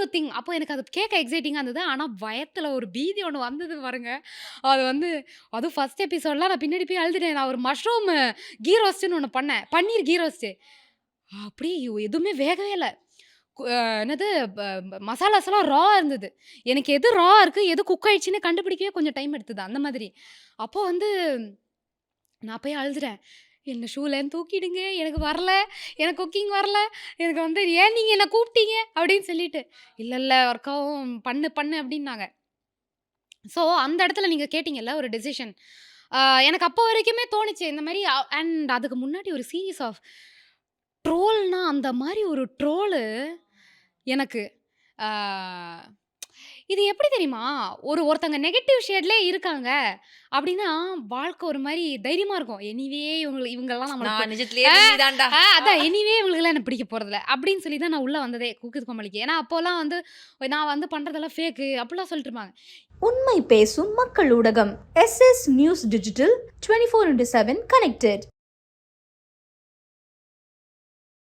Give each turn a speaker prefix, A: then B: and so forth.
A: New thing. அப்போ எனக்கு அது கேட்க எக்ஸைட்டிங்கா இருந்தது. ஆனா பயத்துல ஒரு பீதி ஒண்ணு வந்தது பாருங்க. அது வந்து அதுவும் ஃபர்ஸ்ட் எபிசோட்லாம் நான் பின்னாடி போய் அழுதுட்டேன். நான் ஒரு மஷ்ரூம் கீ ரோஸ்ட்ன்னு ஒண்ணு பண்ணேன். பன்னீர் கீ ரோஸ்ட். அப்படியே எதுவுமே வேகவே இல்ல. என்னது மசாலாஸ்லாம் ரா இருந்தது. எனக்கு எது ரா இருக்கு, எது குக் ஆயிடுச்சுன்னு கண்டுபிடிக்கவே கொஞ்சம் டைம் எடுத்தது. அந்த மாதிரி. அப்போ வந்து நான் போய் அழுதுட்டேன். என்ன ஷூலேருந்து தூக்கிடுங்க. எனக்கு வரல. எனக்கு குக்கிங் வரல. எனக்கு வந்து ஏன் நீங்க என்ன கூப்பிட்டீங்க? அப்படின்னு சொல்லிட்டு. இல்ல, இல்ல ஒர்க் ஆகும். பண்ணு, பண்ணு அப்படின்னாங்க. ஸோ அந்த இடத்துல நீங்க கேட்டீங்கல்ல ஒரு டெசிஷன். எனக்கு அப்போ வரைக்குமே தோணுச்சு. இந்த மாரி அண்ட் அதுக்கு முன்னாடி ஒரு சீரிஸ் ஆஃப் ட்ரோல்னா அந்த மாரி ஒரு ட்ரோலு எனக்கு ஆ இது எப்படி தெரியுமா? ஒருத்தங்க நெகட்டிவ் ஷேட்லயே இருக்காங்க. அப்டின்னா, வாழ்க்கை ஒரு மாரி தைரியமா இருக்கும். எனிவே இவங்கலாம்
B: நான்
A: நம்மளுக்கு
B: நிஜத்திலேயே
A: ஆ
B: வில்லி தான்டா.
A: அதான் எனிவே இவங்களுக்கெல்லாம் என்ன பிடிக்க போறதில்ல. அப்டின்னு சொல்லி தான் நான் உள்ள வந்ததே குக் வித் கோமாளிக்கு. ஏன்னா, அப்போலாம் வந்து நான் வந்து பண்றதெல்லாம் ஃபேக்கு அப்டிலாம் சொல்லிட்டு இருப்பாங்க.
C: உண்மை பேசும் மக்கள் ஊடகம் SS நியூஸ் டிஜிட்டல் 24/7 கனெக்டட்.